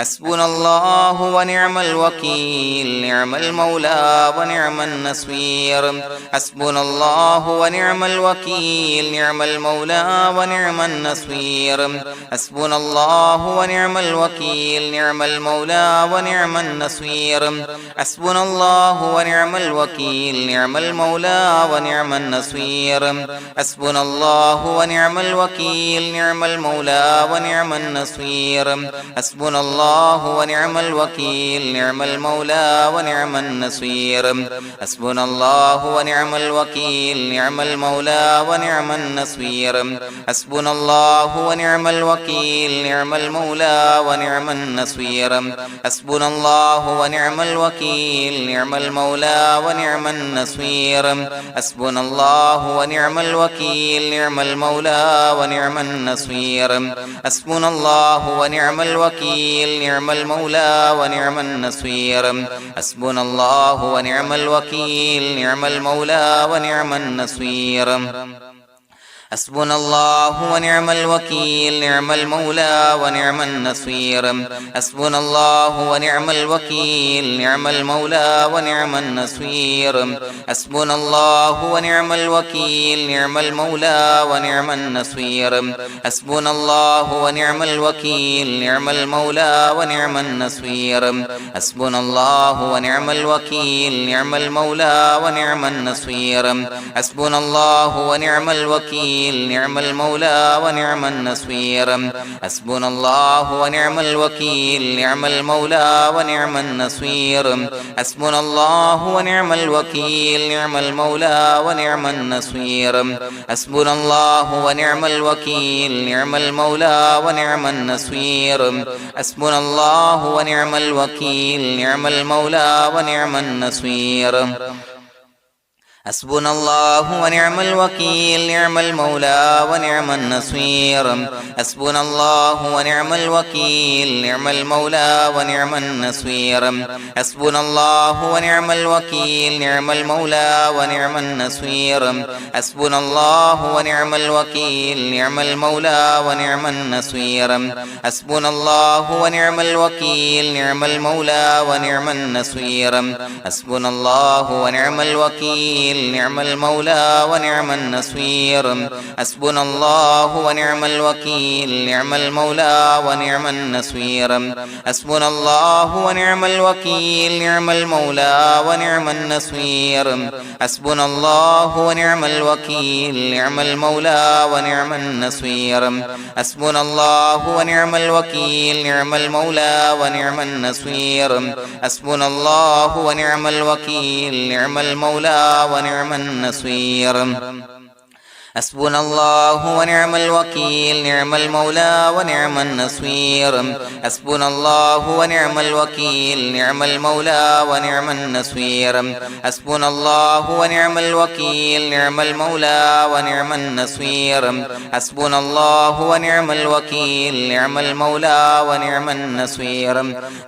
حسبنا الله ونعم الوكيل نعم المولى ونعم النصير حسبنا الله ونعم الوكيل نعم المولى ونعم النصير حسبنا الله ونعم الوكيل نعم المولى ونعم النصير حسبنا الله ونعم الوكيل نعم المولى ونعم النصير حسبنا الله ونعم الوكيل نعم المولى ونعم النصير حسبنا الله ونعم الوكيل نعم المولى ونعم النصير حسبنا الله ونعم الوكيل نعم المولى ونعم النصير حسبنا الله ونعم الوكيل نعم المولى ونعم النصير حسبنا الله ونعم الوكيل نعم المولى ونعم النصير حسبنا الله ونعم الوكيل نعم المولى ونعم النصير حسبنا الله ونعم الوكيل نعم المولى ونعم النصير حسبنا الله ونعم الوكيل نعم المولى ونعم النصير حسبنا الله ونعم الوكيل نعم المولى ونعم النصير حسبنا الله ونعم الوكيل نعم المولى ونعم النصير حسبنا الله ونعم الوكيل نعم المولى ونعم النصير حسبنا الله ونعم الوكيل نعم المولى ونعم النصير حسبنا الله ونعم الوكيل نعم المولى ونعم النصير حسبنا الله ونعم الوكيل نعم المولى ونعم النصير حسبنا الله ونعم الوكيل نعم المولى ونعم النصير حسبنا الله ونعم الوكيل نعم المولى ونعم النصير حسبنا الله ونعم الوكيل نعم المولى ونعم النصير حسبنا الله ونعم الوكيل نعم المولى ونعم النصير حسبنا الله ونعم الوكيل نعم المولى ونعم النصير حسبنا الله ونعم الوكيل نعم المولى ونعم النصير حسبنا الله ونعم الوكيل نعم المولى ونعم النصير حسبنا الله ونعم الوكيل نعم المولى ونعم النصير حسبنا الله ونعم الوكيل نعم المولى ونعم النصير حسبنا الله ونعم الوكيل نعم المولى ونعم النصير حسبنا الله ونعم الوكيل نعم المولى ونعم النصير حسبنا الله ونعم الوكيل نعم المولى ونعم النصير حسبنا الله ونعم الوكيل نعم المولى ونعم النصير حسبنا الله ونعم الوكيل نعم المولى ونعم النصير حسبنا الله ونعم الوكيل نعم المولى ونعم النصير حسبنا الله ونعم الوكيل نعم المولى ونعم النصير حسبنا الله ونعم الوكيل نعم المولى ونعم النصير حسبنا الله ونعم الوكيل نعم المولى ونعم النصير حسبنا الله ونعم الوكيل نعم المولى ونعم النصير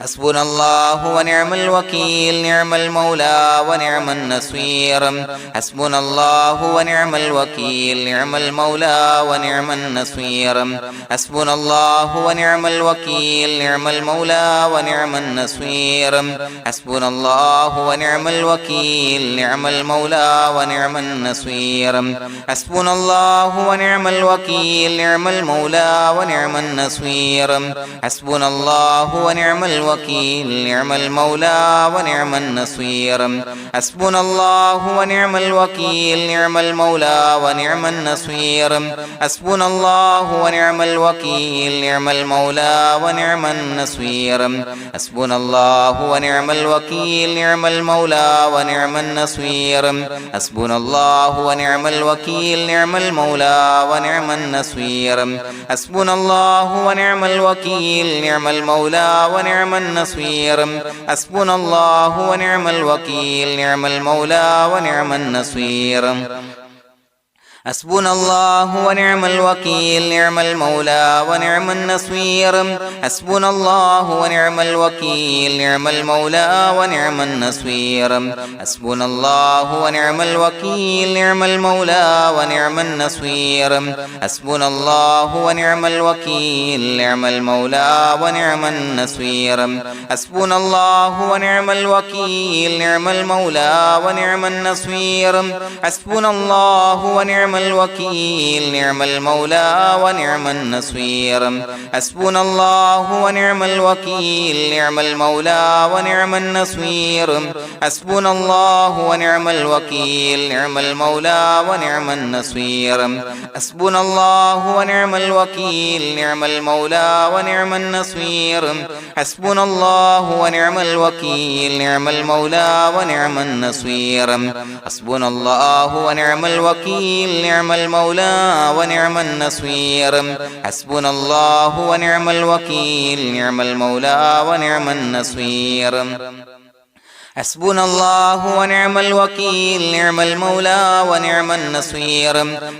حسبنا الله ونعم الوكيل نعم المولى ونعم النصير حسبنا الله ونعم الوكيل نعم المولى ونعم النصير حسبنا الله ونعم الوكيل نعم المولى ونعم النصير حسبنا الله ونعم الوكيل نعم المولى ونعم النصير حسبنا الله ونعم الوكيل نعم المولى ونعم النصير حسبنا الله ونعم الوكيل نعم المولى ونعم النصير حسبنا الله ونعم الوكيل نعم المولى ونعم النصير حسبنا الله ونعم الوكيل نعم المولى ونعم النصير حسبنا الله ونعم الوكيل نعم المولى ونعم النصير حسبنا الله ونعم الوكيل نعم المولى ونعم النصير حسبنا الله ونعم الوكيل نعم المولى ونعم النصير حسبنا الله ونعم الوكيل نعم المولى ونعم النصير حسبنا الله ونعم الوكيل نعم المولى ونعم النصير حسبنا الله ونعم الوكيل نعم المولى ونعم النصير حسبنا الله ونعم الوكيل نعم المولى ونعم النصير حسبنا الله ونعم الوكيل نعم المولى ونعم النصير حسبنا الله ونعم الوكيل نعم المولى ونعم النصير حسبنا الله ونعم الوكيل نعم المولى ونعم النصير حسبنا الله ونعم الوكيل نعم المولى ونعم النصير حسبنا الله ونعم الوكيل نعم المولى ونعم النصير حسبنا الله ونعم الوكيل نعم المولى ونعم النصير حسبنا الله ونعم الوكيل نعم المولى ونعم النصير حسبنا الله ونعم الوكيل نعم المولى ونعم النصير حسبنا الله ونعم الوكيل نعم المولى ونعم النصير حسبنا الله ونعم الوكيل نعم المولى ونعم النصير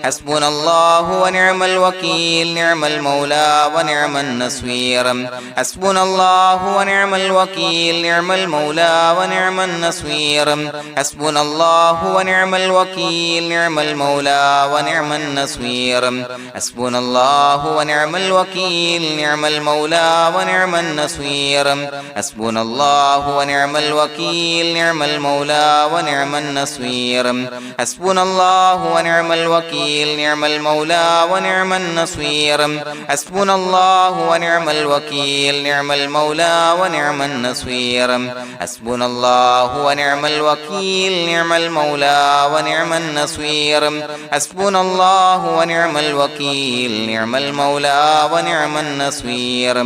حسبنا الله ونعم الوكيل نعم المولى ونعم النصير حسبنا الله ونعم الوكيل نعم المولى ونعم النصير حسبنا الله ونعم الوكيل نعم المولى ونعم النصير حسبنا الله ونعم الوكيل نعم المولى ونعم النصير حسبنا الله ونعم الوكيل نعم المولى ونعم النصير حسبنا الله ونعم الوكيل نعم المولى ونعم النصير حسبنا الله ونعم الوكيل نعم المولى ونعم النصير حسبنا الله ونعم الوكيل نعم المولى ونعم النصير حسبنا الله ونعم الوكيل نعم المولى ونعم النصير حسبنا الله ونعم الوكيل نعم المولى ونعم النصير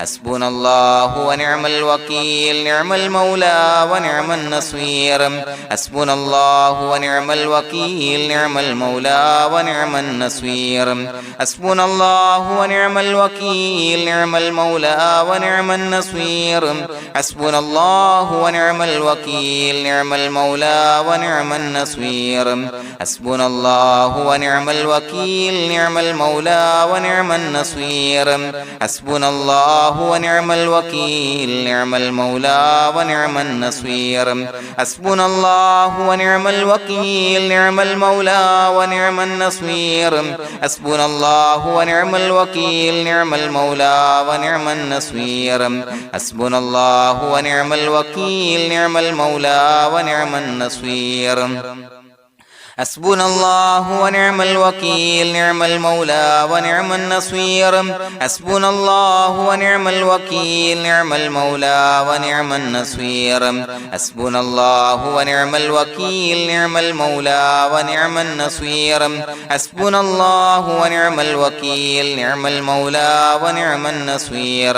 حسبنا الله ونعم الوكيل نعم المولى ونعم النصير حسبنا الله ونعم الوكيل نعم المولى ونعم النصير حسبنا الله ونعم الوكيل نعم المولى ونعم النصير حسبنا الله ونعم الوكيل نعم المولى ونعم النصير حسبنا الله ونعم الوكيل نعم المولى ونعم النصير حسبنا الله ونعم الوكيل نعم المولى ونعم النصير حسبنا الله ونعم الوكيل نعم المولى ونعم النصير حسبنا الله ونعم الوكيل نعم المولى ونعم النصير حسبنا الله ونعم الوكيل نعم المولى ونعم النصير حسبنا الله ونعم الوكيل نعم المولى ونعم النصير حسبنا الله ونعم الوكيل نعم المولى ونعم النصير حسبنا الله ونعم الوكيل نعم المولى ونعم النصير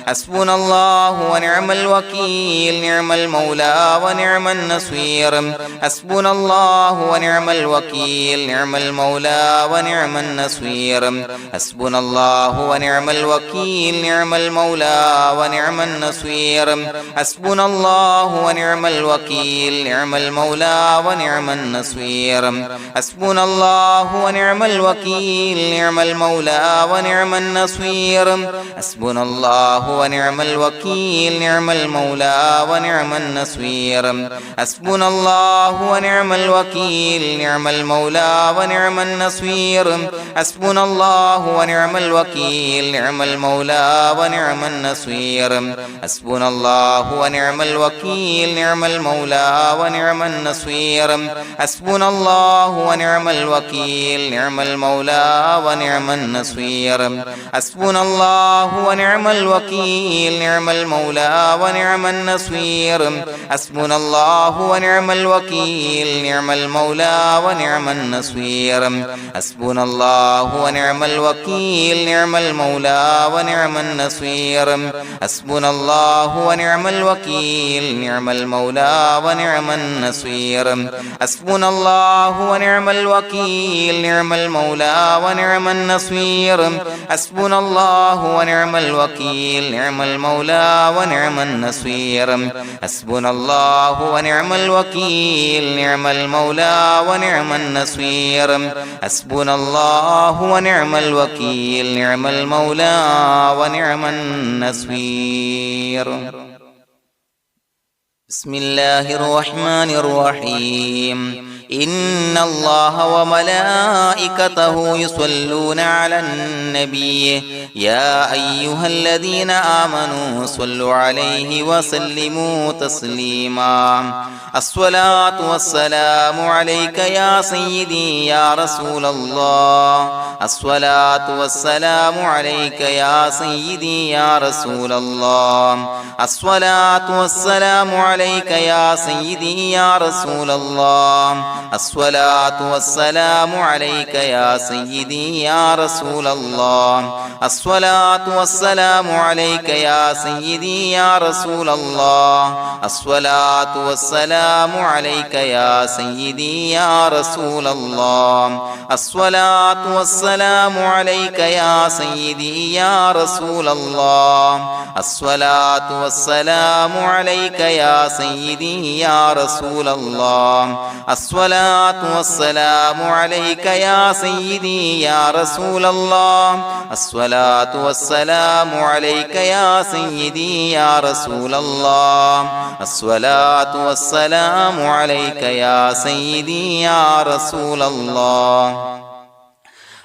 حسبنا الله ونعم الوكيل نعم المولى ونعم النصير حسبنا الله ونعم الوكيل نعم المولى ونعم النصير حسبنا الله ونعم الوكيل نعم المولى ونعم النصير حسبنا الله ونعم الوكيل نعم المولى ونعم النصير حسبنا الله ونعم الوكيل نعم المولى ونعم النصير حسبنا الله ونعم الوكيل نعم المولى ونعم النصير حسبنا الله ونعم الوكيل نعم المولى ونعم النصير حسبنا الله ونعم الوكيل نعم المولى ونعم النصير حسبنا الله ونعم الوكيل نعم المولى ونعم النصير حسبنا الله ونعم الوكيل نعم المولى ونعم النصير حسبنا الله ونعم الوكيل نعم المولى ونعم النصير حسبنا الله ونعم الوكيل نعم المولى ونعم النصير حسبنا الله ونعم الوكيل نعم المولى ونعم النصير حسبنا الله ونعم الوكيل نعم المولى ونعم النصير حسبنا الله ونعم الوكيل نعم المولى ونعم النصير حسبنا الله ونعم الوكيل نعم المولى ونعم النصير حسبنا الله ونعم الوكيل نعم المولى ونعم النصير حسبنا الله ونعم الوكيل نعم المولى ونعم النصير بسم الله الرحمن الرحيم إن الله وملائكته يصلون على النبي يا أيها الذين آمنوا صلوا عليه وسلموا تسليما الصلاة والسلام عليك يا سيدي يا رسول الله الصلاة والسلام عليك يا سيدي يا رسول الله الصلاة والسلام عليك يا سيدي يا رسول الله الصلاة والسلام عليك يا سيدي يا رسول الله الصلاة والسلام عليك يا سيدي يا رسول الله الصلاة والسلام عليك يا سيدي يا رسول الله الصلاة والسلام عليك يا سيدي يا رسول الله الصلاة والسلام عليك يا سيدي يا رسول الله الصلاة والسلام عليك يا سيدي يا رسول الله الصلاة والسلام عليك يا سيدي يا رسول الله الصلاة والسلام عليك يا سيدي يا رسول الله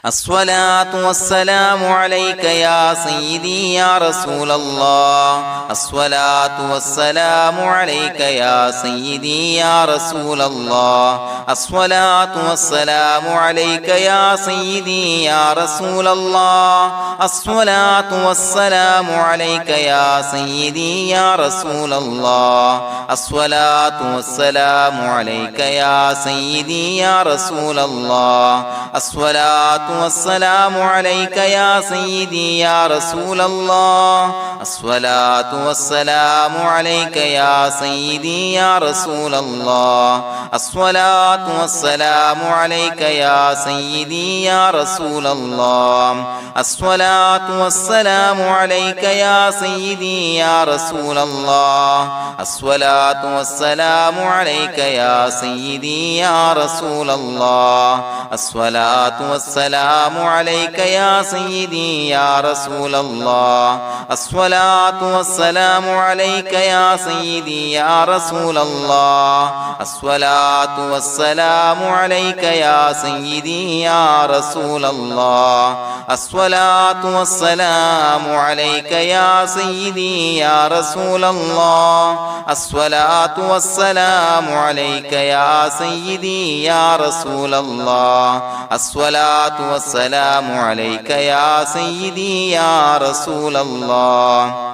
الصلاة والسلام عليك يا سيدي يا رسول الله الصلاة والسلام عليك يا سيدي يا رسول الله الصلاة والسلام عليك يا سيدي يا رسول الله الصلاة والسلام عليك يا سيدي يا رسول الله الصلاة والسلام عليك يا سيدي يا رسول الله الصلاة والسلام عليك يا سيدي يا رسول الله الصلاة والسلام عليك يا سيدي يا رسول الله الصلاة والسلام عليك يا سيدي يا رسول الله الصلاة والسلام عليك يا سيدي يا رسول الله الصلاة والسلام عليك يا سيدي يا رسول الله الصلاة والسلام عليك يا سيدي يا رسول الله الصلاة والسلام عليك يا سيدي يا رسول الله الصلاة والسلام عليك يا سيدي يا رسول الله الصلاة والسلام عليك يا سيدي يا رسول الله الصلاة والسلام عليك يا سيدي يا رسول الله الصلاة والسلام عليك يا سيدي يا رسول الله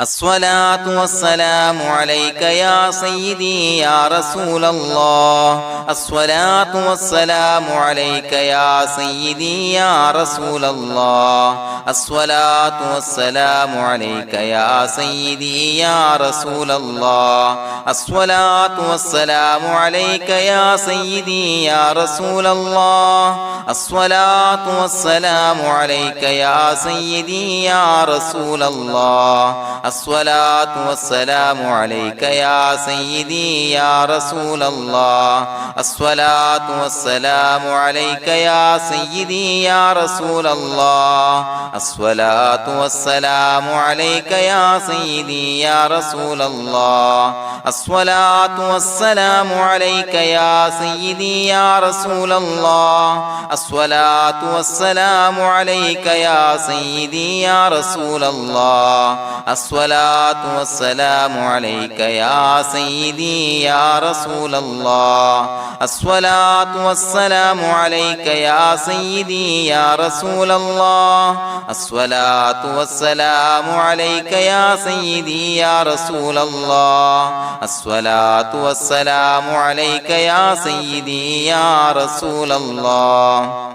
الصلاة والسلام عليك يا سيدي يا رسول الله الصلاة والسلام عليك يا سيدي يا رسول الله الصلاة والسلام عليك يا سيدي يا رسول الله الصلاة والسلام عليك يا سيدي يا رسول الله الصلاة والسلام عليك يا سيدي يا رسول الله الصلاة والسلام عليك يا سيدي يا رسول الله الصلاة والسلام عليك يا سيدي يا رسول الله الصلاة والسلام عليك يا سيدي يا رسول الله الصلاة والسلام عليك يا سيدي يا رسول الله الصلاة والسلام عليك يا سيدي يا رسول الله الصلاة والسلام عليك يا سيدي يا رسول الله الصلاة والسلام عليك يا سيدي يا رسول الله الصلاة والسلام عليك يا سيدي يا رسول الله الصلاة والسلام عليك يا سيدي يا رسول الله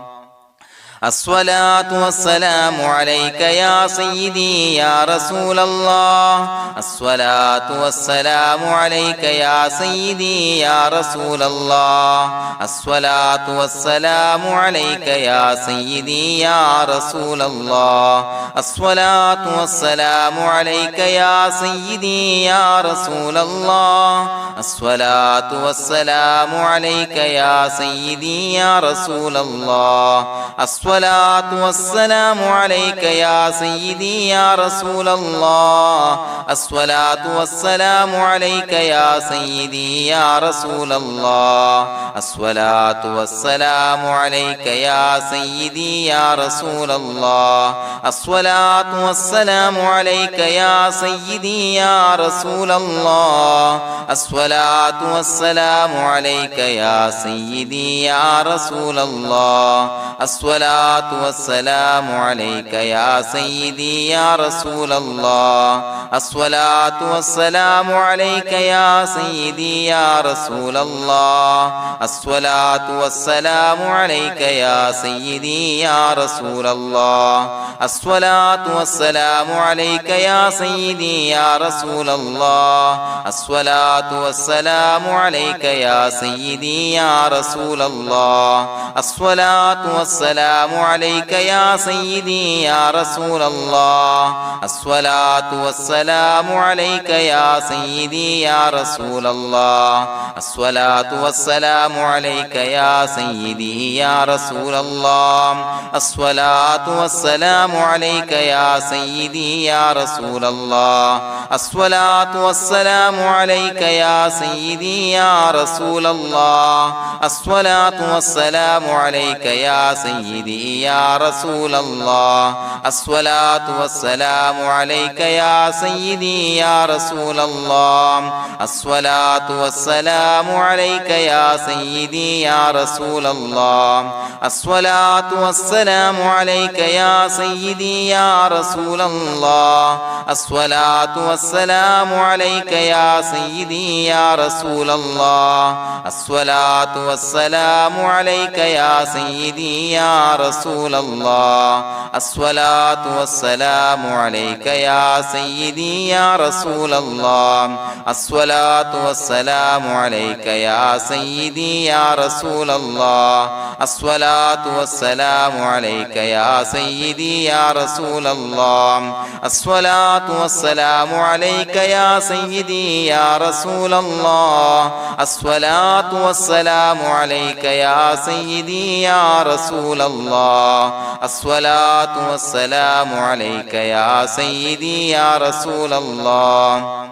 الصلاة والسلام عليك يا سيدي يا رسول الله الصلاة والسلام عليك يا سيدي يا رسول الله الصلاة والسلام عليك يا سيدي يا رسول الله الصلاة والسلام عليك يا سيدي يا رسول الله الصلاة والسلام عليك يا سيدي يا رسول الله الصلاة والسلام عليك يا سيدي يا رسول الله الصلاة والسلام عليك يا سيدي يا رسول الله الصلاة والسلام عليك يا سيدي يا رسول الله الصلاة والسلام عليك يا سيدي يا رسول الله الصلاة والسلام عليك يا سيدي يا رسول الله الصلاة والسلام عليك يا سيدي يا رسول الله الصلاة والسلام عليك يا سيدي يا رسول الله الصلاة والسلام عليك يا سيدي يا رسول الله الصلاة والسلام عليك يا سيدي يا رسول الله الصلاة والسلام عليك يا سيدي يا رسول الله الصلاة والسلام عليك يا سيدي يا رسول الله الصلاة والسلام عليك يا سيدي يا رسول الله الصلاة والسلام عليك يا سيدي يا رسول الله الصلاة والسلام عليك يا سيدي يا رسول الله الصلاة والسلام عليك يا سيدي يا رسول الله الصلاة والسلام عليك يا سيدي يا رسول الله الصلاة والسلام عليك يا سيدي يا رسول الله الصلاة والسلام عليك يا سيدي يا رسول الله الصلاة والسلام عليك يا سيدي يا رسول الله الصلاة والسلام عليك يا سيدي يا رسول الله الصلاة والسلام عليك يا سيدي يا رسول الله الصلاة والسلام عليك يا سيدي يا رسول الله الصلاة والسلام عليك يا سيدي يا رسول الله الصلاة والسلام عليك يا سيدي يا رسول الله الصلاة والسلام عليك يا سيدي يا رسول الله الصلاة والسلام عليك يا سيدي يا رسول الله الصلاة والسلام عليك يا سيدي يا رسول الله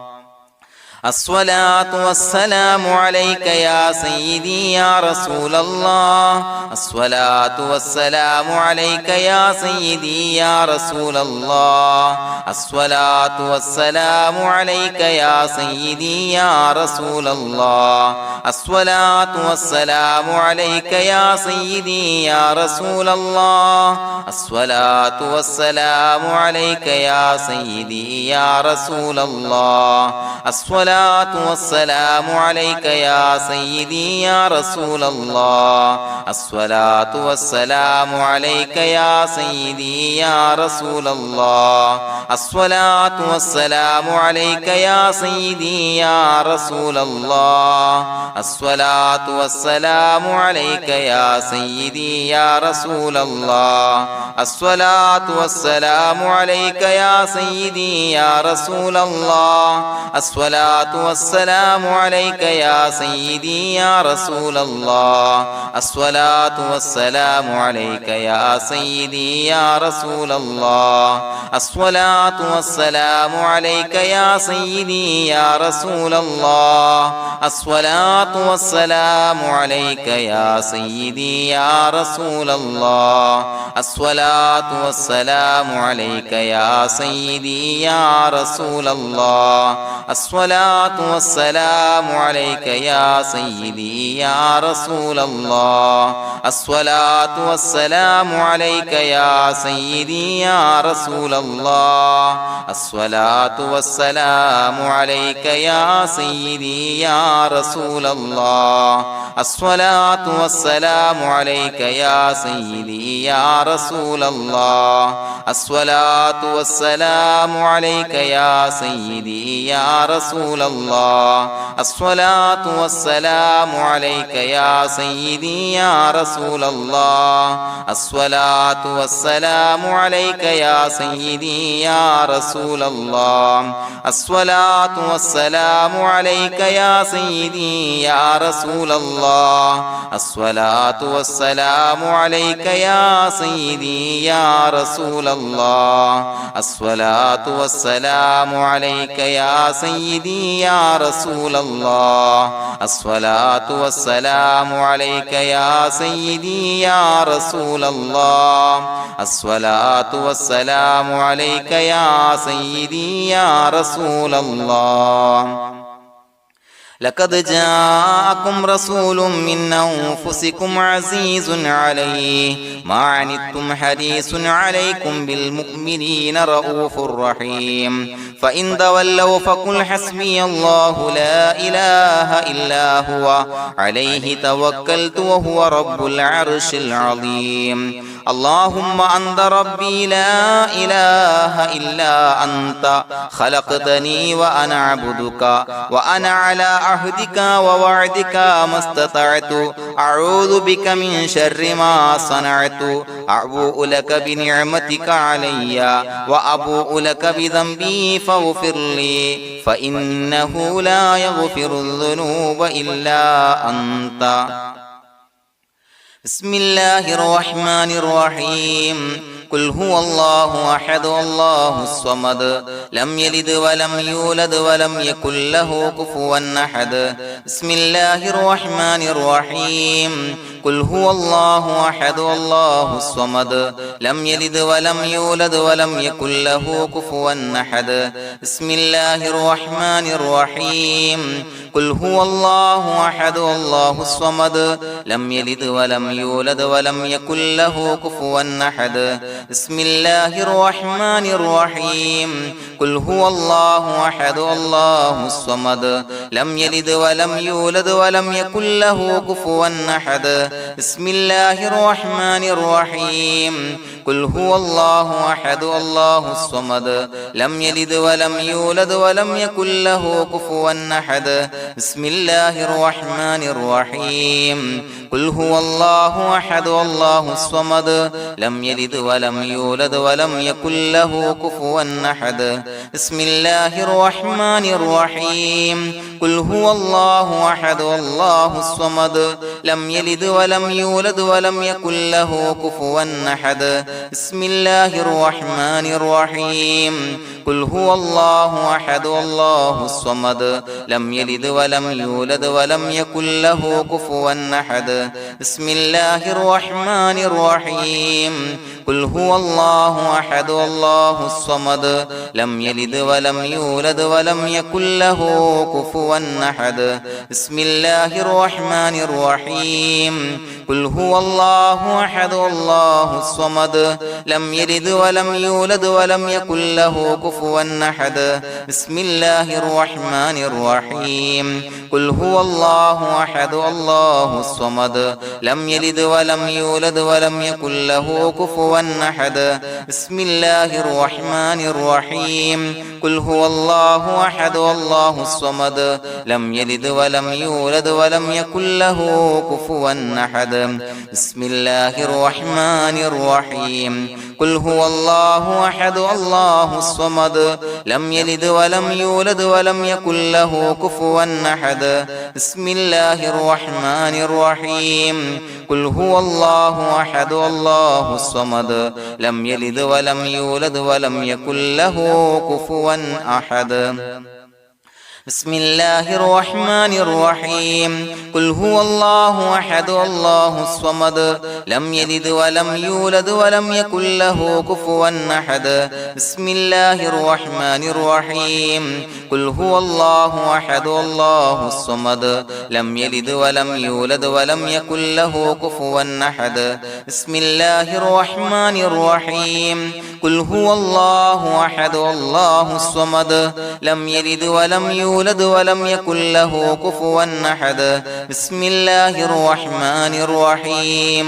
الصلاة والسلام عليك يا سيدي يا رسول الله الصلاة والسلام عليك يا سيدي يا رسول الله الصلاة والسلام عليك يا سيدي يا رسول الله الصلاة والسلام عليك يا سيدي يا رسول الله الصلاة والسلام عليك يا سيدي يا رسول الله الصلاة والسلام عليك يا سيدي يا رسول الله الصلاة والسلام عليك يا سيدي يا رسول الله الصلاة والسلام عليك يا سيدي يا رسول الله الصلاة والسلام عليك يا سيدي يا رسول الله الصلاة والسلام عليك يا سيدي يا رسول الله الصلاة والسلام عليك يا سيدي يا رسول الله الصلاة والسلام عليك يا سيدي يا رسول الله الصلاة والسلام عليك يا سيدي يا رسول الله الصلاة والسلام عليك يا سيدي يا رسول الله الصلاة والسلام عليك يا سيدي يا رسول الله الصلاة الصلاة والسلام عليك يا سيدي يا رسول الله الصلاة والسلام عليك يا سيدي يا رسول الله الصلاة والسلام عليك يا سيدي يا رسول الله الصلاة والسلام عليك يا سيدي يا رسول الله الصلاة والسلام عليك يا سيدي يا رسول الله الصلاة والسلام عليك يا سيدي يا رسول الله الصلاة والسلام عليك يا سيدي يا رسول الله الصلاة والسلام عليك يا سيدي يا رسول الله الصلاة والسلام عليك يا سيدي يا رسول الله الصلاة والسلام عليك يا سيدي يا رسول الله الصلاة والسلام عليك يا سيدي يا رسول الله الصلاة والسلام عليك يا سيدي يا رسول الله لقد جاءكم رسول من أنفسكم عزيز عليه ما عنتم حريص عليكم بالمؤمنين رؤوف رحيم فإن تولوا فقل حسبي الله لا إله إلا هو عليه توكلت وهو رب العرش العظيم اللهم أنت ربي لا إله إلا أنت خلقتني وأنا عبدك وأنا على عهدك ووعدك ما استطعت أعوذ بك من شر ما صنعت أبوء لك بنعمتك علي وأبوء لك بذنبي فاغفر لي فإنه لا يغفر الذنوب إلا أنت بسم الله الرحمن الرحيم قل هو الله أحد الله الصمد لم يلد ولم يولد ولم يكن له كفوا أحد بسم الله الرحمن الرحيم قل هو الله أحد الله الصمد لم يلد ولم يولد ولم يكن له كفوا أحد بسم الله الرحمن الرحيم قل هو الله أحد الله الصمد لم يلد ولم يولد ولم يكن له كفوا أحد بسم الله الرحمن الرحيم قل هو الله أحد الله الصمد لم يلد ولم يولد ولم يكن له كفوا أحد بسم الله الرحمن الرحيم قل هو الله أحد الله الصمد لم يلد ولم يولد ولم يكن له كفوا أحد بسم الله الرحمن الرحيم قل هو الله أحد الله الصمد لم يلد ولم يولد ولم يكن له كفوا أحد بسم الله الرحمن الرحيم قل هو الله أحد الله الصمد لم يلد ولم يولد ولم يكن له كفوا أحد بسم الله الرحمن الرحيم قل هو الله أحد الله الصمد لم يلد ولم يولد ولم يكن له كفوا أحد بسم الله الرحمن الرحيم قل هو الله أحد الله الصمد لم يلد ولم يولد ولم يكن له كفوا أحد بسم الله الرحمن الرحيم قل هو الله أحد الله الصمد لم يلد ولم يولد ولم يكن له كفوا أحد بسم الله الرحمن الرحيم قل هو الله أحد الله الصمد لم يلد ولم يولد ولم يكن له كفوا أحد بسم الله الرحمن الرحيم قل هو الله أحد الله الصمد لم يلد ولم يولد ولم يكن له كفوا أحد بسم الله الرحمن الرحيم قل هو الله أحد الله الصمد لم يلد ولم يولد ولم يكن له كفوا أحد بسم الله الرحمن الرحيم قل هو الله أحد الله الصمد لم يلد ولم يولد ولم يكن له كفوا أحد بسم الله الرحمن الرحيم قل هو الله أحد الله الصمد لم يلد ولم يولد ولم يكن له كفوا أحد بسم الله الرحمن الرحيم قل هو الله أحد الله الصمد لم يلد ولم يولد ولم يكن له كفوا أحد بسم الله الرحمن الرحيم قل هو الله أحد الله الصمد لم يلد ولم يولد ولم يكن له كفوا أحد بسم الله الرحمن الرحيم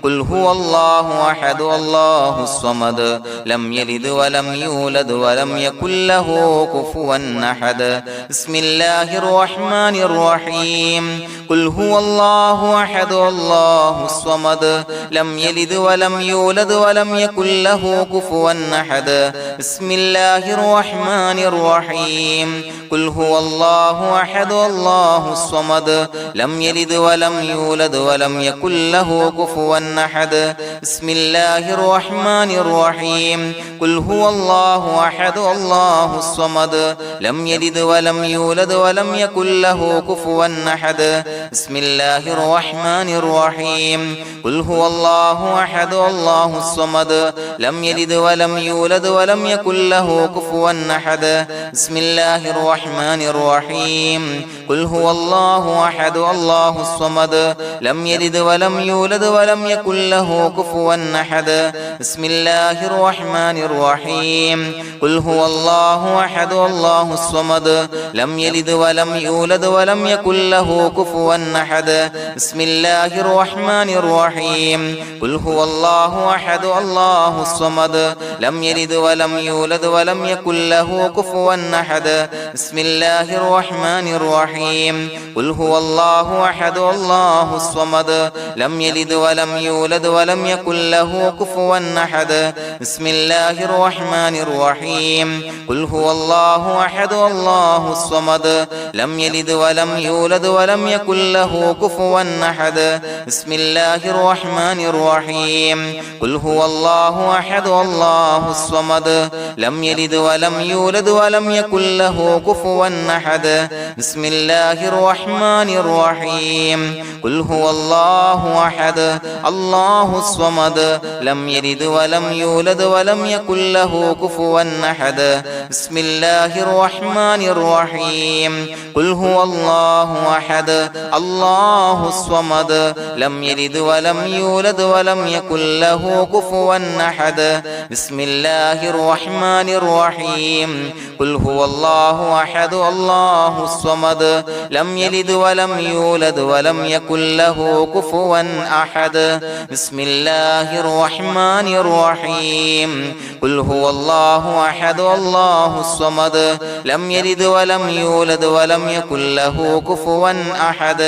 قل هو الله أحد الله الصمد لم يلد ولم يولد ولم يكن له كفوا أحد بسم الله الرحمن الرحيم قل هو الله أحد الله الصمد لم يلد ولم يولد ولم يكن له كفوا أحد بسم الله الرحمن الرحيم قل هو الله أحد الله الصمد لم يلد ولم يولد ولم يكن له كفوا أحد بسم الله الرحمن الرحيم قل هو الله أحد الله الصمد لم يلد ولم يولد ولم يكن له كفوا أحد بسم الله الرحمن الرحيم قل هو الله أحد الله الصمد لم يلد ولم يولد ولم يكن له كفوا أحد بسم الله الرحمن الرحيم قل هو الله أحد الله الصمد لم يلد ولم يولد ولم يكن له كفوا أحد بسم الله الرحمن الرحيم قل هو الله أحد الله الصمد لم يلد ولم يولد ولم يكن له كفوا أحد بسم الله الرحمن الرحيم قل هو الله أحد الله الصمد لم يلد ولم يولد ولم يكن له كفوا أحد بسم الله الرحمن الرحيم قل هو الله أحد الله الصمد لم يلد ولم يولد ولم يكن له كفوا أحد بسم الله الرحمن الرحيم قل هو الله أحد الله الصمد لم يلد ولم يولد ولم يكن له كفوا أحد بسم الله الرحمن الرحيم قل هو الله أحد الله الصمد لم يلد ولم يولد ولم يكن له كفوا أحد بسم الله الرحمن الرحيم قل هو الله أحد الله الصمد لم يلد ولم يولد ولم يكن له كفوا أحد بسم الله الرحمن الرحيم قل هو الله أحد الله الصمد لم يلد ولم يولد ولم يكن له كفوا أحد بسم الله الرحمن الرحيم قل هو الله أحد الله الصمد لم يلد ولم يولد ولم يكن له كفوا أحد بسم الله الرحمن الرحيم قل هو الله أحد الله الصمد لم يلد ولم يولد ولم يكن له كفوا أحد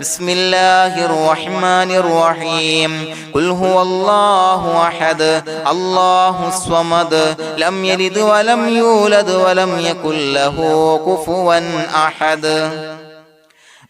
بسم الله الرحمن الرحيم قل هو الله أحد الله الصمد لم يلد ولم يولد ولم يكن له كفوا أحد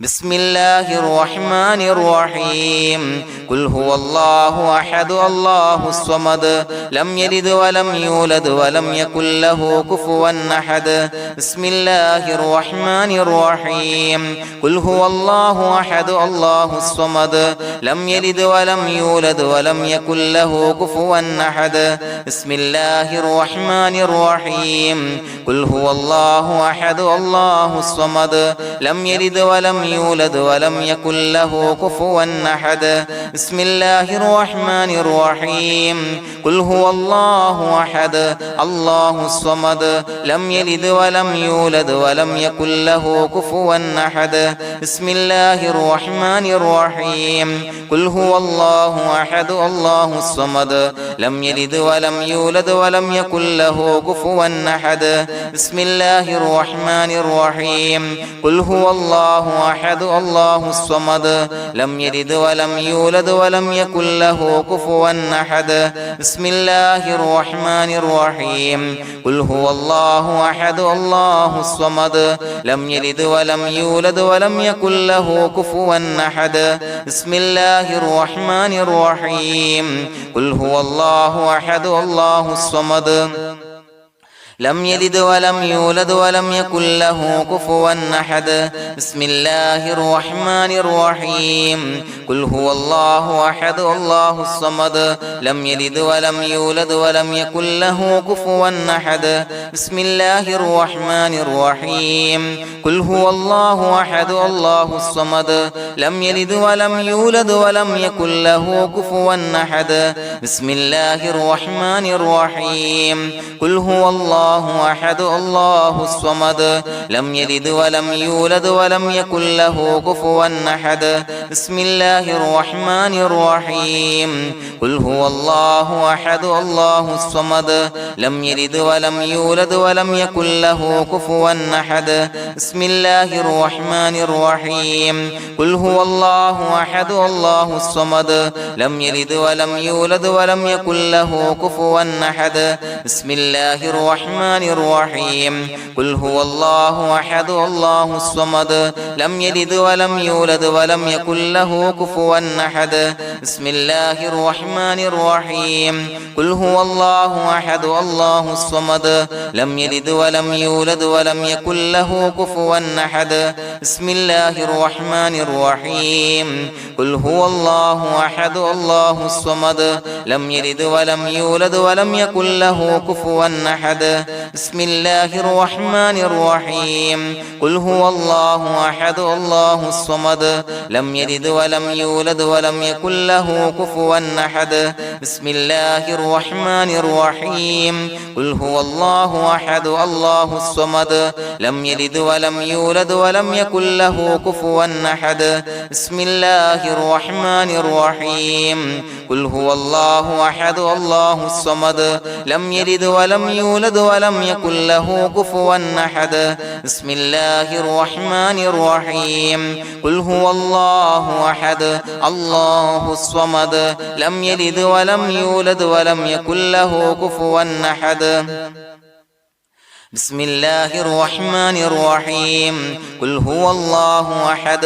بسم الله الرحمن الرحيم قل هو الله أحد الله الصمد لم يلد ولم يولد ولم يكن له كفوا أحد بسم الله الرحمن الرحيم قل هو الله أحد الله الصمد لم يلد ولم يولد ولم يكن له كفوا أحد بسم الله الرحمن الرحيم قل هو الله أحد الله الصمد لم يلد ولم يولد ولم يكن له كفوا أحد بسم الله الرحمن الرحيم قل هو الله أحد الله الصمد لم يلد ولم يولد ولم يكن له كفوا أحد بسم الله الرحمن الرحيم قل هو الله أحد الله الصمد لم يلد ولم يولد ولم يكن له كفوا أحد بسم الله الرحمن الرحيم قل هو الله أحد الله الصمد لم يلد ولم يولد ولم يكن له كفوا أحد بسم الله الرحمن الرحيم قل هو الله أحد الله الصمد لم يلد ولم يولد ولم يكن له كفوا أحد بسم الله الرحمن الرحيم قل هو الله أحد الله الصمد لم يلد ولم يولد ولم يكن له كفوا أحد بسم الله الرحمن الرحيم قل هو الله أحد الله الصمد لم يلد ولم يولد ولم يكن له كفوا أحد بسم الله الرحمن الرحيم قل هو الله أحد الله الصمد لم يلد ولم يولد ولم يكن له كفوا أحد بسم الله الرحمن الرحيم قل هو الله أحد الله الصمد لم يلد ولم يولد ولم يكن له كفوا أحد بسم الله الرحمن الرحيم قل هو الله أحد الله الصمد لم يلد ولم يولد ولم يكن له كفوا أحد بسم الله الرحمن الرحيم قل هو الله أحد الله الصمد لم يلد ولم يولد ولم يكن له كفوا أحد بسم الله الرحمن الرحيم قل هو الله أحد الله الصمد لم يلد ولم يولد ولم يكن له كفوا أحد بسم الله الرحمن الرحيم قل هو الله أحد الله الصمد لم يلد ولم يولد ولم يكن له كفوا أحد بسم الله الرحمن الرحيم قل هو الله أحد الله الصمد لم يلد ولم يولد ولم يكن له كفوا أحد بسم الله الرحمن الرحيم قل هو الله أحد الله الصمد لم يلد ولم يولد ولم يكن له كفوا أحد بسم الله الرحمن الرحيم قل هو الله أحد الله الصمد لم يلد ولم يولد ولم يكن له كفوا أحد بسم الله الرحمن الرحيم قل هو الله أحد الله الصمد لم يلد ولم يولد ولم يكن له كفوا أحد بسم الله الرحمن الرحيم قل هو الله أحد الله الصمد لم يلد ولم يولد ولم يكن له كفوا أحد بسم الله الرحمن الرحيم قل هو الله أحد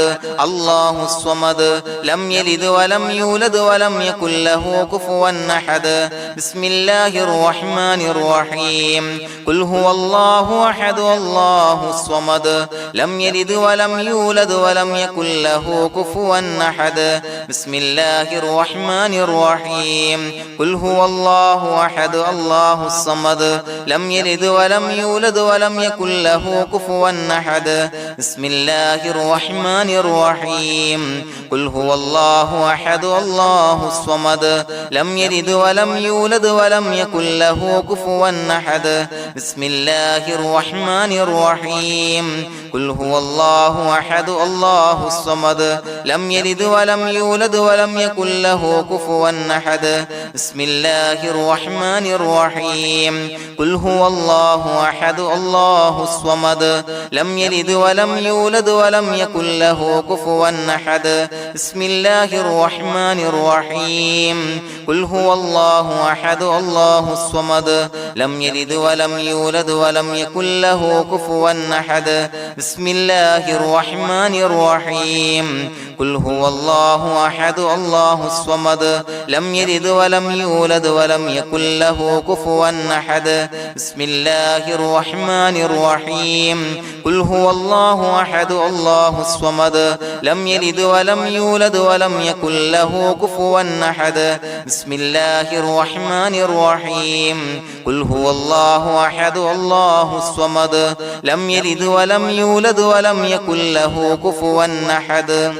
الله الصمد لم يلد ولم يولد ولم يكن له كفوا أحد بسم الله الرحمن الرحيم قل هو الله أحد الله الصمد لم يلد ولم يولد ولم يكن له كفوا أحد بسم الله الرحمن الرحيم قل هو الله أحد الله الصمد لم يلد ولم يولد ولم يكن له كفوا أحد بسم الله الرحمن الرحيم قل هو الله أحد الله الصمد لم يلد ولم يولد ولم يكن له كفوا أحد بسم الله الرحمن الرحيم قل هو الله أحد الله الصمد لم يلد ولم يولد ولم يكن له كفوا أحد بسم الله الرحمن الرحيم قل هو الله أحد الله الصمد لم يلد ولم يولد ولم يكن له كفوا أحد بسم الله الرحمن الرحيم قل هو الله أحد الله الصمد لم يلد ولم يولد ولم يكن له كفوا أحد بسم الله الرحمن الرحيم قل هو الله أحد الله الصمد لم يلد ولم يولد ولم يكن له كفوا أحد بسم الله الرحمن الرحيم قل هو الله أحد الله الصمد لم يلد ولم يولد ولم يكن له كفوا أحد بسم الله الرحمن الرحيم قل هو الله أحد الله الصمد لم يلد ولم يولد ولم يكن له كفوا أحد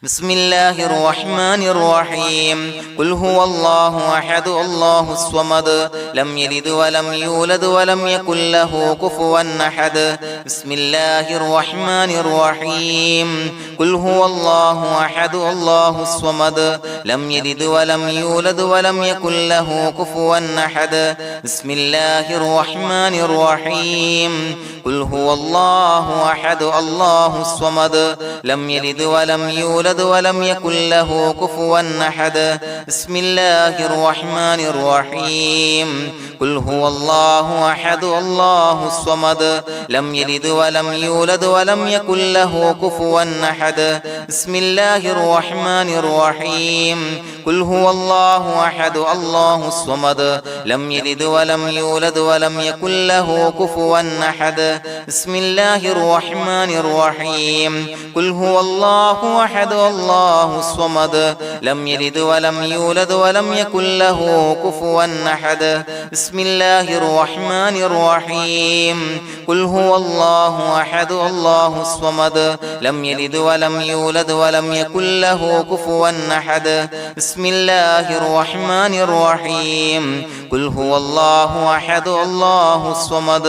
بسم الله الرحمن الرحيم قل هو الله أحد الله الصمد لم يلد ولم يولد ولم يكن له كفوا أحد بسم الله الرحمن الرحيم قل هو الله أحد الله الصمد لم يلد ولم يولد ولم يكن له كفوا أحد بسم الله الرحمن الرحيم قل هو الله أحد الله الصمد لم يلد ولم يولد يولد ولم يكن له كفوا أحد بسم الله الرحمن الرحيم قل هو الله أحد الله الصمد لم يلد ولم يولد ولم يكن له كفوا أحد بسم الله الرحمن الرحيم قل هو الله أحد الله الصمد لم يلد ولم يولد ولم يكن له كفوا أحد بسم الله الرحمن الرحيم قل هو الله أحد الله الصمد لم يلد ولم يولد ولم يكن له كفوا أحد بسم الله الرحمن الرحيم قل هو الله أحد الله الصمد لم يلد ولم يولد ولم يكن له كفوا أحد بسم الله الرحمن الرحيم قل هو الله أحد الله الصمد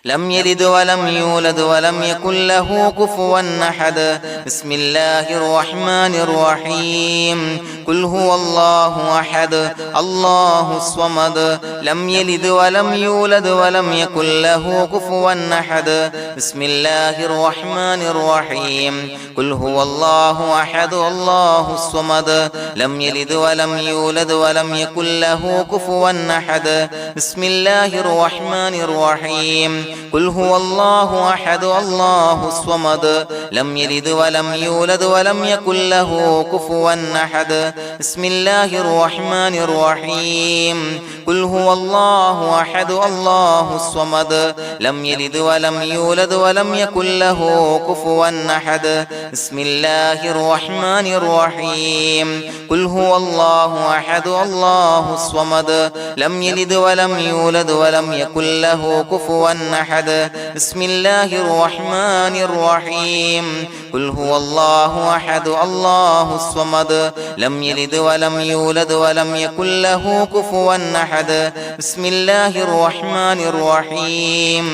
لم يلد ولم يولد ولم يكن له كفوا أحد بسم الله الرحمن الرحيم قل هو الله أحد الله الصمد لم يلد ولم يولد ولم يكن له كفوا أحد بسم الله الرحمن الرحيم قل هو الله أحد الله الصمد لم يلد ولم يولد ولم يكن له كفوا أحد بسم الله الرحمن الرحيم قل هو الله أحد الله الصمد لم يلد ولم يولد ولم يكن له كفوا أحد بسم الله الرحمن الرحيم قل هو الله أحد الله الصمد لم يلد ولم يولد ولم يكن له كفوا أحد بسم الله الرحمن الرحيم قل هو الله أحد الله الصمد لم يلد ولم يولد ولم يكن له كفوا أحد بسم الله الرحمن الرحيم قل هو الله أحد الله الصمد لم يلد ولم يولد ولم يكن له كفوا أحد بسم الله الرحمن الرحيم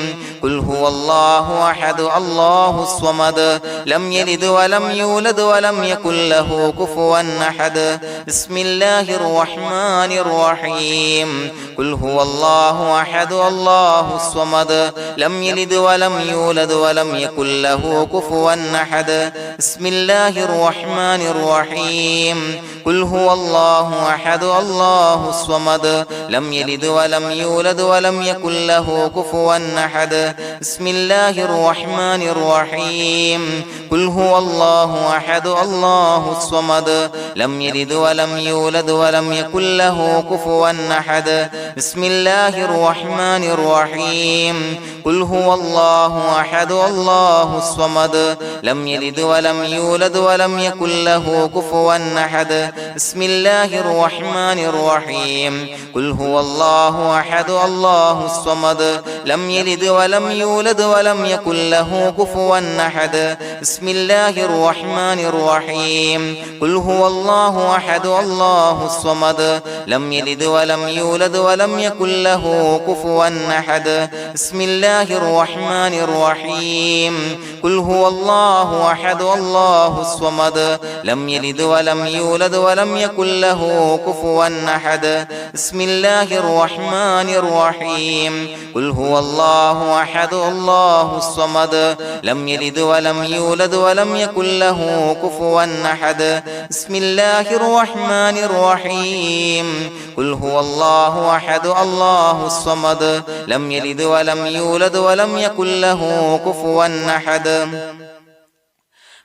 قل هو الله أحد الله الصمد لم يلد ولم يولد ولم يكن له كفوا أحد بسم الله الرحمن الرحيم قل هو الله أحد الله الصمد لم يلد ولم يولد ولم يكن له كفوا أحد بسم الله الرحمن الرحيم قل هو الله أحد الله الصمد لم يلد ولم يولد ولم يكن له كفوا أحد بسم الله الرحمن الرحيم قل هو الله أحد الله الصمد لم يلد ولم يولد ولم يكن له كفوا أحد بسم الله الرحمن الرحيم قل هو الله أحد الله الصمد لم يلد ولم يولد ولم يكن له كفوا أحد بسم الله الرحمن الرحيم قل هو الله أحد الله الصمد لم يلد ولم يولد ولم يكن له كفوا أحد بسم الله الرحمن الرحيم قل هو الله أحد الله الصمد لم يلد ولم يولد ولم يكن له كفوا أحد بسم الله الرحمن الرحيم قل هو الله أحد الله الصمد لم يلد ولم يولد ولم يكن له كفوا أحد بسم الله الرحمن الرحيم قل هو الله أحد الله الصمد لم يلد ولم يولد ولم يكن له كفوا أحد بسم الله الرحمن الرحيم قل هو الله أحد الله الصمد لم يلد ولم يولد ولم يكن له كفوا أحد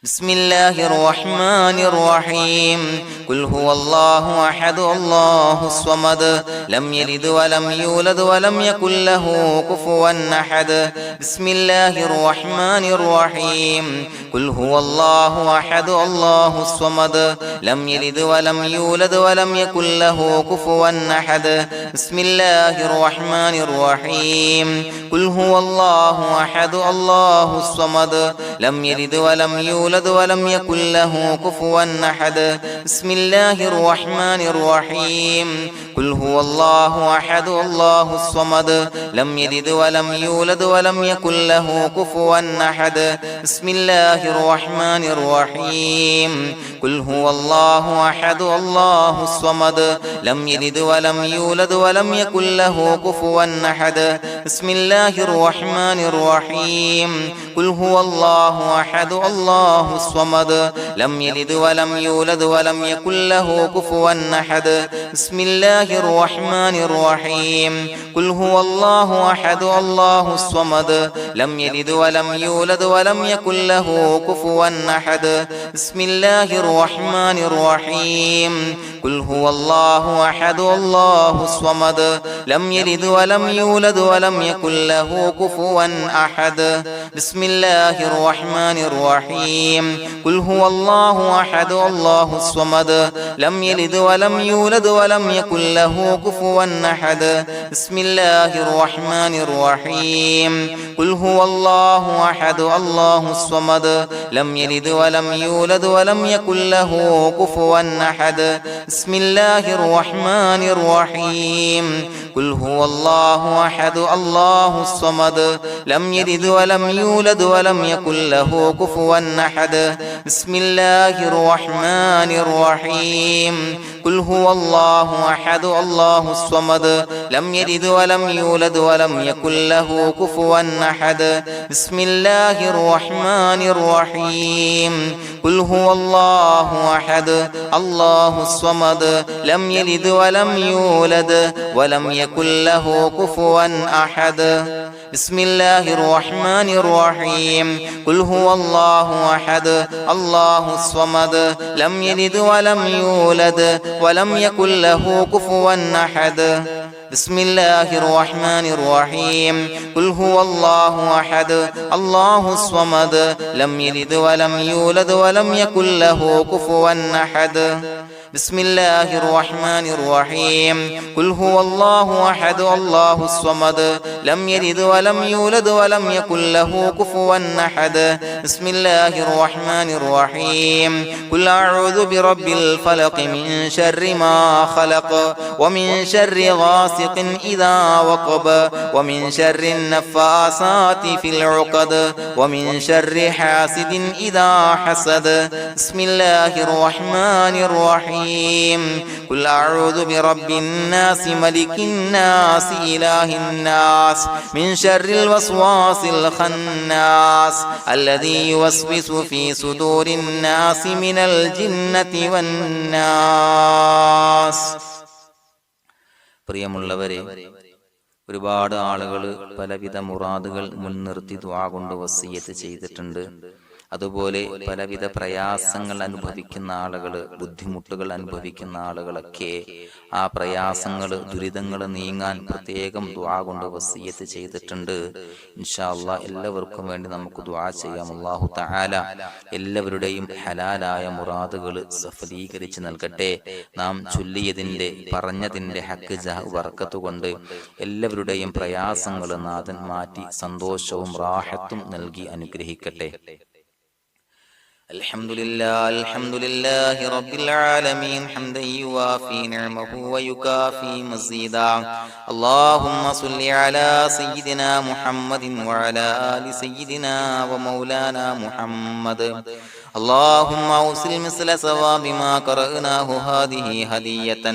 بسم الله الرحمن الرحيم قل هو الله أحد الله الصمد لم يلد ولم يولد ولم يكن له كفوا أحد بسم الله الرحمن الرحيم قل هو الله أحد الله الصمد لم يلد ولم يولد ولم يكن له كفوا أحد بسم الله الرحمن الرحيم قل هو الله أحد الله الصمد لم يلد ولم يولد ولم يكن له كفوا أحد بسم الله الرحمن الرحيم قل هو الله أحد الله الصمد لم يلد ولم يولد ولم يكن له كفوا أحد بسم الله الرحمن الرحيم قل هو الله أحد الله الصمد لم يلد ولم يولد ولم يكن له كفوا أحد بسم الله الرحمن الرحيم قل هو الله الله أحد الله الصمد لم يلد ولم يولد ولم يكن له كفوا أحد بسم الله الرحمن الرحيم قل هو الله أحد الله الصمد لم يلد ولم يولد ولم يكن له كفوا أحد بسم الله الرحمن الرحيم قل هو الله أحد الله الصمد لم يلد ولم يولد ولم يكن له كفوا أحد بسم الله الرحمن الرحيم قل هو الله أحد الله الصمد لم يلد ولم يولد ولم يكن له كفوا أحد بسم الله الرحمن الرحيم قل هو الله أحد الله الصمد لم يلد ولم يولد ولم يكن له كفوا أحد بسم الله الرحمن الرحيم قل هو الله أحد الله الصمد لم يلد ولم يولد ولم يكن له كفوا أحد بسم الله الرحمن الرحيم قل هو الله أحد الله الصمد لم يلد ولم يولد ولم يكن له كفوا أحد بسم الله الرحمن الرحيم قل هو الله أحد الله الصمد لم يلد ولم يولد ولم يكن له كفوا أحد بسم الله الرحمن الرحيم قل هو الله أحد الله الصمد لم يلد ولم يولد ولم يكن له كفوا أحد بسم الله الرحمن الرحيم قل هو الله أحد الله الصمد لم يلد ولم يولد ولم يكن له كفوا أحد بسم الله الرحمن الرحيم قل هو الله أحد الله الصمد لم يلد ولم يولد ولم يكن له كفوا أحد بسم الله الرحمن الرحيم قل أعوذ برب الفلق من شر ما خلق ومن شر غاسق إذا وقب ومن شر النفاثات في العقد ومن شر حاسد إذا حسد بسم الله الرحمن الرحيم قل أعوذ برب الناس ملك الناس إله الناس من شر الوسواس الخناس الذي يوسوس في صدور الناس من الجنة والناس. പ്രിയമുള്ളവരെ, ഒരുപാട് ആളുകൾ പലവിധ മുറാദുകൾ മുൻനിർത്തി ദുആ കൊണ്ട് വസിയ്യത്ത് ചെയ്തിട്ടുണ്ട്. അതുപോലെ പലവിധ പ്രയാസങ്ങൾ അനുഭവിക്കുന്ന ആളുകൾ, ബുദ്ധിമുട്ടുകൾ അനുഭവിക്കുന്ന ആളുകളൊക്കെ ആ പ്രയാസങ്ങൾ, ദുരിതങ്ങൾ നീങ്ങാൻ പ്രത്യേകം ദുആ കൊണ്ട് വസിയ്യത്ത് ചെയ്തിട്ടുണ്ട്. ഇൻഷാ അല്ലാഹ് എല്ലാവർക്കും വേണ്ടി നമുക്ക് ദുആ ചെയ്യാം. അല്ലാഹു തആല എല്ലാവരുടെയും ഹലാലായ മുറാദുകൾ സഫലീകരിച്ച് നൽകട്ടെ. നാം ചൊല്ലിയതിന്റെ, പറഞ്ഞതിന്റെ ഹക്ക് ജാഹ് ബർക്കത്ത് കൊണ്ട് എല്ലാവരുടെയും പ്രയാസങ്ങൾ നാഥൻ മാറ്റി സന്തോഷവും റാഹത്തും നൽകി അനുഗ്രഹിക്കട്ടെ. الحمد لله رب العالمين حمدا يوافي نعمه ويكافي مزيدا. اللهم صل على سيدنا محمد وعلى آل سيدنا ومولانا محمد. اللهم أوصل مثل ثواب ما قرأناه هذه هدية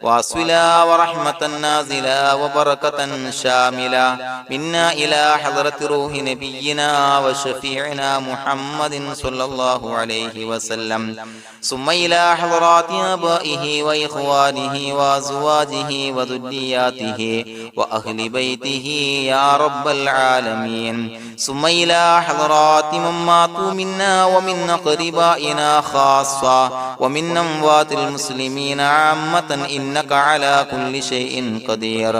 واصلا ورحمة نازلا وبركة شاملة منا إلى حضرة روح نبينا وشفيعنا محمد صلى الله عليه وسلم، ثم إلى حضرات آبائه وإخوانه وأزواجه وذرياته وأهل بيته يا رب العالمين، ثم إلى حضرات من ماتوا منا ومن أقربائنا خاصة ومن أموات المسلمين عامة إنك على كل شيء قدير،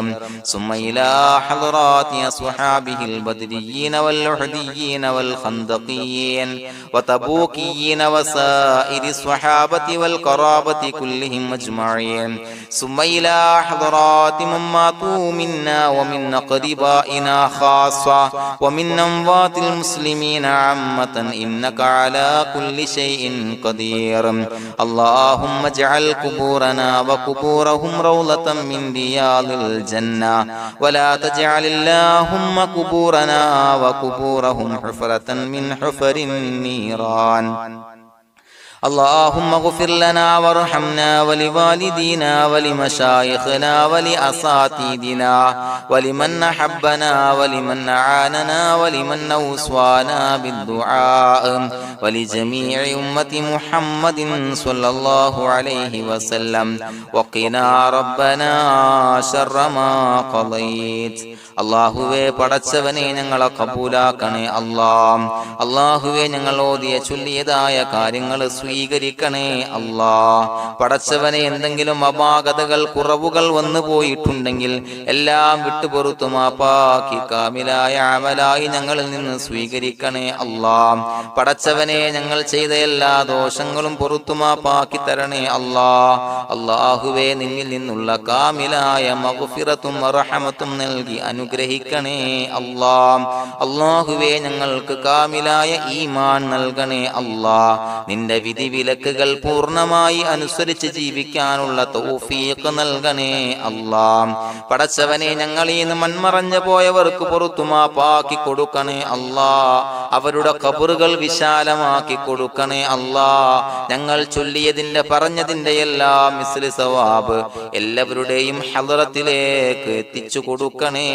ثم إلى حضرات أصحابه البدريين والأحديين والخندقيين وتبوكيين وسائر الصحابة والقرابة كلهم أجمعين، ثم إلى حضرات من ماتوا منا ومن أقربائنا خاصة ومن أموات المسلمين عامة إنك على كل شيء قدير. اللهم اجعل قبورنا وقبورهم روضة من رياض الجنة، ولا تجعل اللهم قبورنا وقبورهم حفرة من حفر النيران. اللهم اغفر لنا وارحمنا ولوالدينا ولمشايخنا ولأساتذتنا ولمن أحبنا ولمن أعاننا ولمن أوصانا بالدعاء ولجميع أمة محمد صلى الله عليه وسلم وقنا ربنا شر ما قضيت. അള്ളാഹുവേ പടച്ചവനെ ഞങ്ങളെ കബൂലാക്കണേ അല്ലാഹ്. അള്ളാഹുവേ ഞങ്ങൾ ഓതിയ ചൊല്ലിയതായ കാര്യങ്ങൾ സ്വീകരിക്കണേ അല്ലാഹ്. പടച്ചവനെ എന്തെങ്കിലും അപാകതകൾ കുറവുകൾ വന്നു പോയിട്ടുണ്ടെങ്കിൽ എല്ലാം വിട്ടുപൊറുത്തു മാപ്പാക്കി കാമിലായ അമലായി ഞങ്ങളിൽ നിന്ന് സ്വീകരിക്കണേ അല്ലാഹ്. പടച്ചവനെ ഞങ്ങൾ ചെയ്ത എല്ലാ ദോഷങ്ങളും പൊറുത്തു മാപ്പാക്കി തരണേ അല്ലാഹ്. അള്ളാഹുവേ നിന്നിൽ നിന്നുള്ള കാമിലായ മഗ്ഫിറത്തും റഹമത്തും നൽകി അനുഗ്രഹിക്കണേ അല്ലാഹ്. അല്ലാഹുവേ ഞങ്ങൾക്ക് കാമിലായ ഈമാൻ നൽകണേ അല്ലാഹ്. നിന്റെ വിധി വിലക്കുകൾ പൂർണ്ണമായി അനുസരിച്ച് ജീവിക്കാനുള്ള തൗഫീഖ് നൽകണേ അല്ലാഹ്. പടച്ചവനെ ഞങ്ങളിൽ നിന്ന് മൺമറഞ്ഞു പോയവർക്ക് പുറത്തു മാപ്പാക്കി കൊടുക്കണേ അല്ലാഹ്. അവരുടെ ഖബറുകൾ വിശാലമാക്കി കൊടുക്കണേ അല്ലാഹ്. ഞങ്ങൾ ചൊല്ലിയതിന്റെ പറഞ്ഞതിന്റെ എല്ലാം മിസ്ലി സവാബ് എല്ലാവരുടെയും ഹളറത്തിലേക്ക് എത്തിച്ചു കൊടുക്കണേ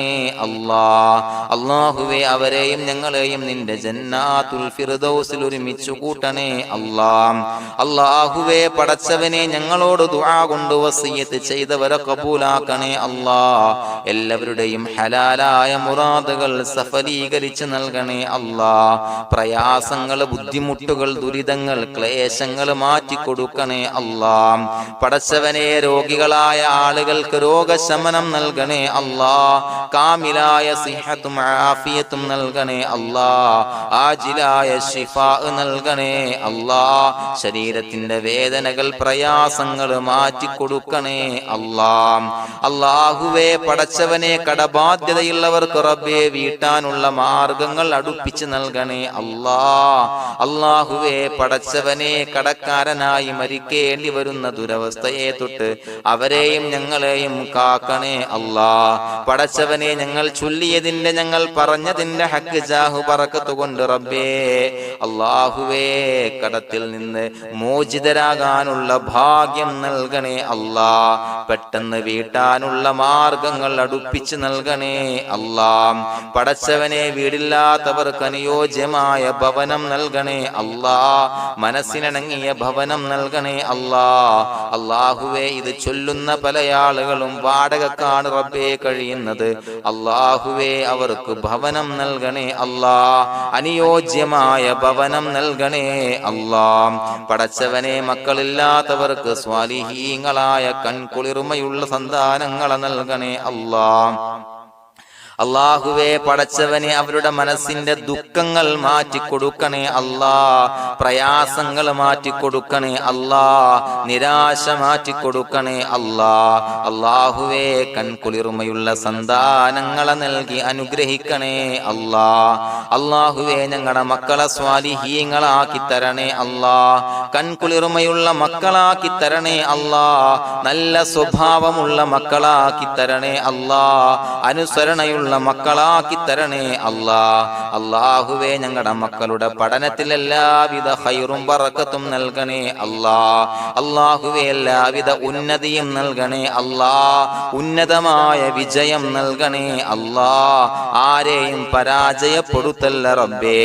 അല്ലാഹ്. അല്ലാഹുവേ അവരെയും ഞങ്ങളെയും നിന്റെ ജന്നാത്തുൽ ഫിർദൗസിൽ ഒരുമിച്ചു കൂട്ടണേ അല്ലാഹ്. അല്ലാഹുവേ പടച്ചവനെ ഞങ്ങളോട് ദുആ കൊണ്ട് വസിയത്ത് ചെയ്തവരെ കബൂലാക്കണേ അല്ലാഹ്. എല്ലാവരുടെയും ഹലാലായ മുറാദുകൾ സഫലീകരിച്ച് നൽകണേ അല്ലാഹ്. പ്രയാസങ്ങൾ, ബുദ്ധിമുട്ടുകൾ, ദുരിതങ്ങൾ, ക്ലേശങ്ങൾ മാറ്റിക്കൊടുക്കണേ അല്ലാഹ്. പടച്ചവനെ രോഗികളായ ആളുകൾക്ക് രോഗശമനം നൽകണേ അല്ലാഹ്. കാമിലായ സിഹത്തും ആഫിയത്തും നൽകണേ അല്ലാഹ്. ആജിലായ ശിഫാ നൽകണേ അല്ലാഹ്. ശരീരത്തിന്റെ വേദനകൾ, പ്രയാസങ്ങൾ മാറ്റിക്കൊടുക്കണേ അല്ലാഹ്. അല്ലാഹുവേ പടച്ചവനെ കടബാധ്യതയുള്ളവർക്ക് റബ്ബേ വീട്ടാനുള്ള മാർഗങ്ങൾ അടുപ്പിച്ച് നൽകണേ അല്ലാഹ്. അല്ലാഹുവേ പടച്ചവനെ കടക്കാരനായി മരിക്കേണ്ടി വരുന്ന ദുരവസ്ഥയെ തൊട്ട് അവരെയും ഞങ്ങളെയും കാക്കണേ അല്ലാഹ്. പടച്ചവനെ ഞങ്ങൾ ചൊല്ലിയതിന്റെ, ഞങ്ങൾ പറഞ്ഞതിന്റെ ഹക്ക് ജാഹു ബറക്കത്ത് കൊണ്ട് റബ്ബേ അല്ലാഹുവേ കടത്തിൽ നിന്ന് മോചിതരാകാനുള്ള ഭാഗ്യം നൽകണേ അല്ലാഹ്. പെട്ടെന്ന് വീട്ടാനുള്ള മാർഗങ്ങൾ അടുപ്പിച്ച് നൽകണേ അല്ലാഹ്. പടച്ചവനെ വീടില്ലാത്തവർക്ക് അനുയോജ്യമായ ഭവനം നൽകണേ അല്ലാഹ്. മനസ്സിനിണങ്ങിയ ഭവനം നൽകണേ അല്ലാഹ്. അല്ലാഹുവേ ഇത് ചൊല്ലുന്ന പല ആളുകളും വാടകക്കാണ് റബ്ബേ കഴിയുന്നത്. അല്ലാഹുവേ അവർക്ക് ഭവനം നൽകണേ അല്ലാഹ്. അനുയോജ്യമായ ഭവനം നൽകണേ അല്ലാഹ്. പടച്ചവനെ മക്കളില്ലാത്തവർക്ക് സ്വാലിഹീങ്ങളായ കൺകുളിർമയുള്ള സന്താനങ്ങളെ നൽകണേ അല്ലാഹ്. അല്ലാഹുവേ പടച്ചവനെ അവരുടെ മനസ്സിന്റെ ദുഃഖങ്ങൾ മാറ്റിക്കൊടുക്കണേ അല്ലാഹ്. പ്രയാസങ്ങൾ മാറ്റിക്കൊടുക്കണേ അല്ലാഹ്. നിരാശ മാറ്റിക്കൊടുക്കണേ അല്ലാഹ്. അല്ലാഹുവേ കൺകുളിർമയുള്ള സന്താനങ്ങളെ നൽകി അനുഗ്രഹിക്കണേ അല്ലാഹ്. അല്ലാഹുവേ ഞങ്ങളുടെ മക്കളെ സ്വാലിഹീങ്ങളാക്കി തരണേ അല്ലാഹ്. കൺകുളിർമയുള്ള മക്കളാക്കി തരണേ അല്ലാഹ്. നല്ല സ്വഭാവമുള്ള മക്കളാക്കി തരണേ അല്ലാഹ്. അനുസരണയുള്ള മക്കളാക്കി തരണേ അല്ലാഹ്. അല്ലാഹുവേ ഞങ്ങളുടെ മക്കളുടെ പഠനത്തിൽ എല്ലാവിധ ഖൈറും ബറക്കത്തും നൽകണേ അല്ലാഹ്. അല്ലാഹുവേ എല്ലാവിധ ഉന്നതിയും നൽകണേ അല്ലാഹ്. ഉന്നതമായ വിജയം നൽകണേ അല്ലാഹ്. ആരെയും പരാജയപ്പെടുത്തല്ല റബ്ബേ.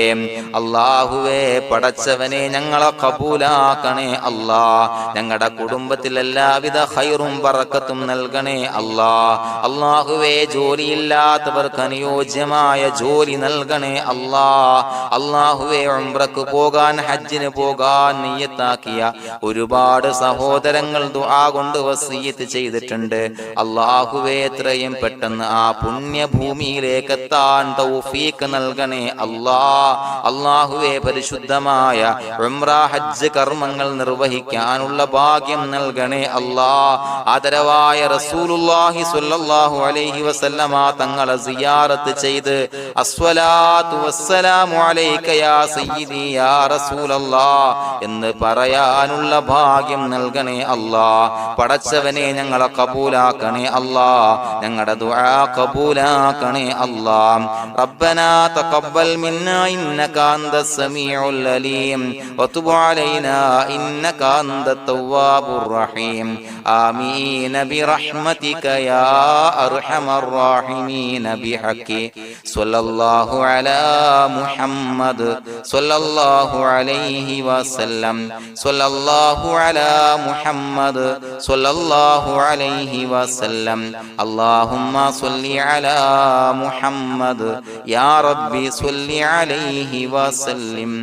അല്ലാഹുവേ പടച്ചവനെ ഞങ്ങളെ കബൂലാക്കണേ അല്ലാഹ്. ഞങ്ങളുടെ കുടുംബത്തിൽ എല്ലാവിധ ഖൈറും ബറക്കത്തും നൽകണേ അല്ലാഹ്. അല്ലാഹുവേ ജോലിയില്ലാത്ത അനുയോജ്യമായ ജോലി നൽകണേ അല്ലാഹ്. അല്ലാഹുവേ ഉംറക്ക് പോകാൻ, ഹജ്ജിന് പോകാൻ നിയ്യത്താക്കിയ ഒരുപാട് സഹോദരങ്ങൾ ദുആ കൊണ്ട് വസിയത്ത് ചെയ്തിട്ടുണ്ട്. അല്ലാഹുവേ എത്രയും പെട്ടെന്ന് ആ പുണ്യഭൂമിയിലേക്ക് എത്താൻ തൗഫീഖ് നൽകണേ അല്ലാഹ്. അല്ലാഹുവേ പരിശുദ്ധമായ ഉംറ ഹജ്ജ് കർമ്മങ്ങൾ നിർവഹിക്കാനുള്ള ഭാഗ്യം നൽകണേ അല്ലാഹ്. ആദരവായ റസൂലുള്ളാഹി സ്വല്ലല്ലാഹു അലൈഹി വസല്ലമ തങ്ങളെ സിയാറത്ത് ചെയ്ത് അസ്സലാത്തു വസ്സലാമു അലൈക യാ സയ്യിദി യാ റസൂലല്ലാഹ് എന്ന് പറയാനുള്ള ഭാഗ്യം നൽകണേ അല്ലാഹ്. പടച്ചവനെ ഞങ്ങളെ കബൂലാക്കണേ അല്ലാഹ്, ഞങ്ങളുടെ ദുആ കബൂലാക്കണേ അല്ലാഹ്. റബ്ബനാ തഖബ്ബൽ മിന്നാ ഇന്നക അന്തസ് സമീഉൽ അലീം വതുബ് അലൈനാ ഇന്നക അന്തത് തവ്വാബുർ റഹീം. ആമീൻ ബിറഹ്മതിക യാ അർഹമർ റഹീമീൻ ബിഹഖി സ്വല്ലല്ലാഹു അലാ മുഹമ്മദ് സ്വല്ലല്ലാഹു അലൈഹി വസല്ലം സ്വല്ലല്ലാഹു അലാ മുഹമ്മദ് സ്വല്ലല്ലാഹു അലൈഹി വസല്ലം. അല്ലാഹുമ്മ സ്വല്ലി അലാ മുഹമ്മദ് യാ റബ്ബി സ്വല്ലി അലൈഹി വസല്ലം.